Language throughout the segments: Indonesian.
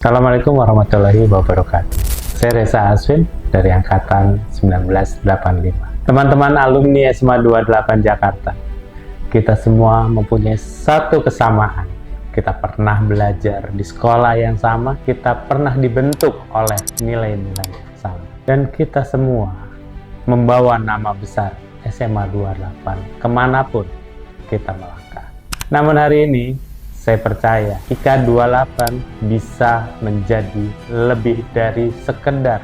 Assalamualaikum warahmatullahi wabarakatuh. Saya Reza Aswin dari Angkatan 1985. Teman-teman alumni SMA 28 Jakarta, kita semua mempunyai satu kesamaan. Kita pernah belajar di sekolah yang sama, kita pernah dibentuk oleh nilai-nilai yang sama. Dan kita semua membawa nama besar SMA 28 kemanapun kita melangkah. Namun hari ini, saya percaya IKA 28 bisa menjadi lebih dari sekedar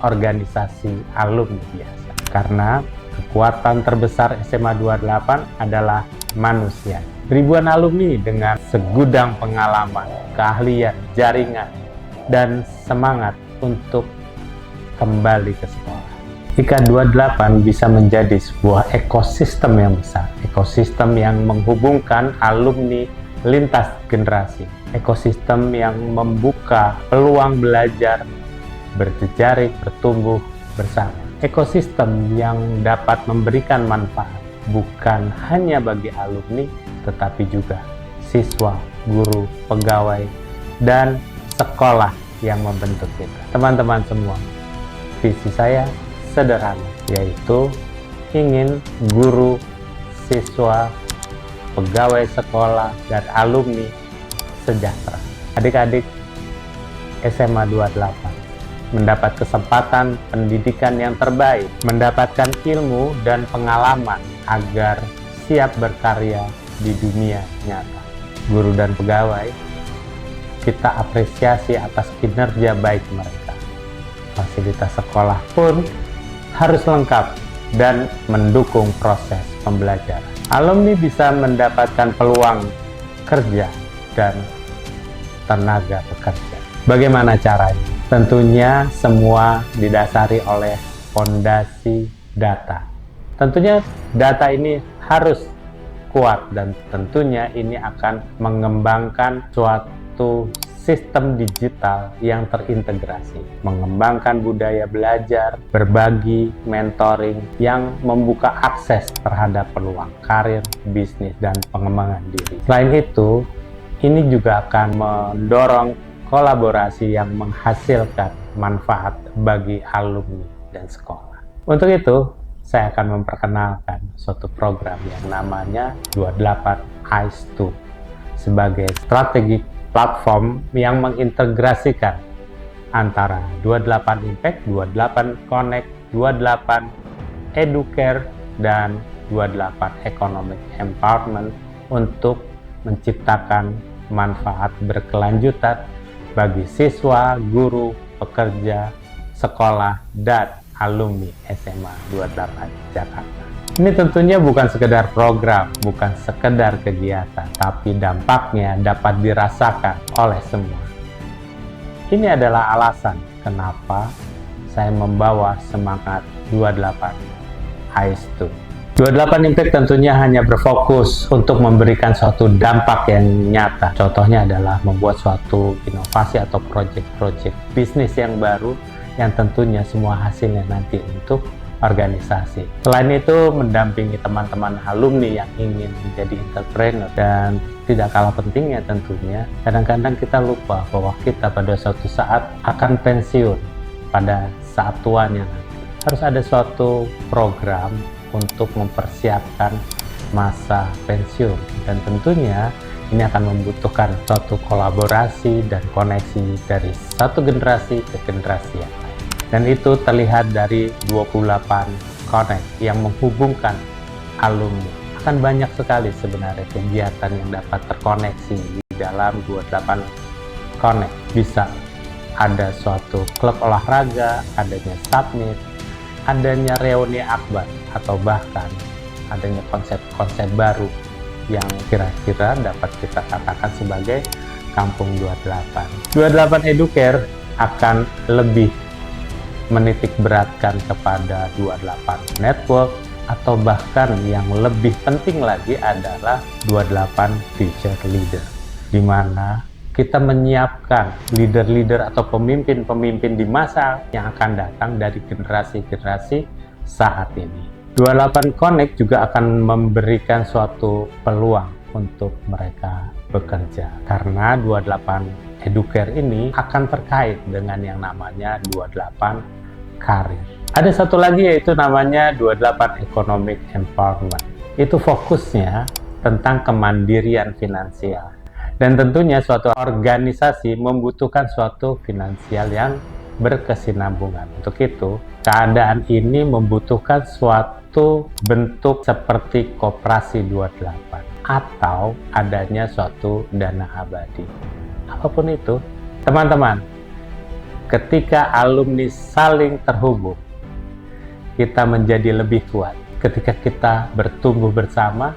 organisasi alumni biasa. Karena kekuatan terbesar SMA 28 adalah manusia. Ribuan alumni dengan segudang pengalaman, keahlian, jaringan, dan semangat untuk kembali ke sekolah. IKA 28 bisa menjadi sebuah ekosistem yang besar, ekosistem yang menghubungkan alumni lintas generasi, ekosistem yang membuka peluang belajar, berjejaring, bertumbuh bersama, ekosistem yang dapat memberikan manfaat bukan hanya bagi alumni, tetapi juga siswa, guru, pegawai, dan sekolah yang membentuk kita. Teman-teman semua, visi saya sederhana, yaitu ingin guru, siswa, pegawai sekolah, dan alumni sejahtera. Adik-adik SMA 28 mendapat kesempatan pendidikan yang terbaik, mendapatkan ilmu dan pengalaman agar siap berkarya di dunia nyata. Guru dan pegawai, kita apresiasi atas kinerja baik mereka. Fasilitas sekolah pun harus lengkap dan mendukung proses pembelajaran. Alumni bisa mendapatkan peluang kerja dan tenaga bekerja. Bagaimana caranya? Tentunya semua didasari oleh fondasi data. Tentunya data ini harus kuat dan tentunya ini akan mengembangkan suatu sistem digital yang terintegrasi, mengembangkan budaya belajar, berbagi, mentoring yang membuka akses terhadap peluang karir, bisnis, dan pengembangan diri. Selain itu, ini juga akan mendorong kolaborasi yang menghasilkan manfaat bagi alumni dan sekolah. Untuk itu, saya akan memperkenalkan suatu program yang namanya 28 AIS 2 sebagai strategi platform yang mengintegrasikan antara 28 Impact, 28 Connect, 28 Educare, dan 28 Economic Empowerment untuk menciptakan manfaat berkelanjutan bagi siswa, guru, pekerja, sekolah, dan alumni SMA 28 Jakarta. Ini tentunya bukan sekedar program, bukan sekedar kegiatan, tapi dampaknya dapat dirasakan oleh semua. Ini adalah alasan kenapa saya membawa semangat 28 AIS 2. 28 Impact tentunya hanya berfokus untuk memberikan suatu dampak yang nyata. Contohnya adalah membuat suatu inovasi atau proyek-proyek bisnis yang baru yang tentunya semua hasilnya nanti untuk organisasi. Selain itu, mendampingi teman-teman alumni yang ingin menjadi entrepreneur, dan tidak kalah pentingnya tentunya, kadang-kadang kita lupa bahwa kita pada suatu saat akan pensiun pada saat tuanya nanti. Harus ada suatu program untuk mempersiapkan masa pensiun, dan tentunya ini akan membutuhkan suatu kolaborasi dan koneksi dari satu generasi ke generasi yang lain. Dan itu terlihat dari 28 Connect yang menghubungkan alumni. Akan banyak sekali sebenarnya kegiatan yang dapat terkoneksi di dalam 28 Connect. Bisa ada suatu klub olahraga, adanya submit, adanya reuni akbar, atau bahkan adanya konsep-konsep baru yang kira-kira dapat kita katakan sebagai Kampung 28. 28 Educare akan lebih menitik beratkan kepada 28 network, atau bahkan yang lebih penting lagi adalah 28 future leader, di mana kita menyiapkan leader-leader atau pemimpin-pemimpin di masa yang akan datang dari generasi-generasi saat ini. 28 Connect juga akan memberikan suatu peluang untuk mereka bekerja, karena 28 Educare ini akan terkait dengan yang namanya 28 karir. Ada satu lagi yaitu namanya 28 Economic Empowerment. Itu fokusnya tentang kemandirian finansial. Dan tentunya suatu organisasi membutuhkan suatu finansial yang berkesinambungan. Untuk itu, keadaan ini membutuhkan suatu bentuk seperti koperasi 28 atau adanya suatu dana abadi. Apapun itu, teman-teman, ketika alumni saling terhubung, kita menjadi lebih kuat. Ketika kita bertumbuh bersama,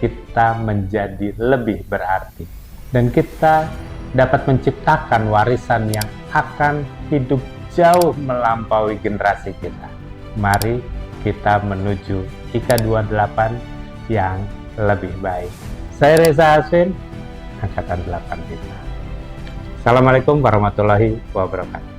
kita menjadi lebih berarti. Dan kita dapat menciptakan warisan yang akan hidup jauh melampaui generasi kita. Mari kita menuju IKA 28 yang lebih baik. Saya Reza Aswin, Angkatan 85. Assalamualaikum warahmatullahi wabarakatuh.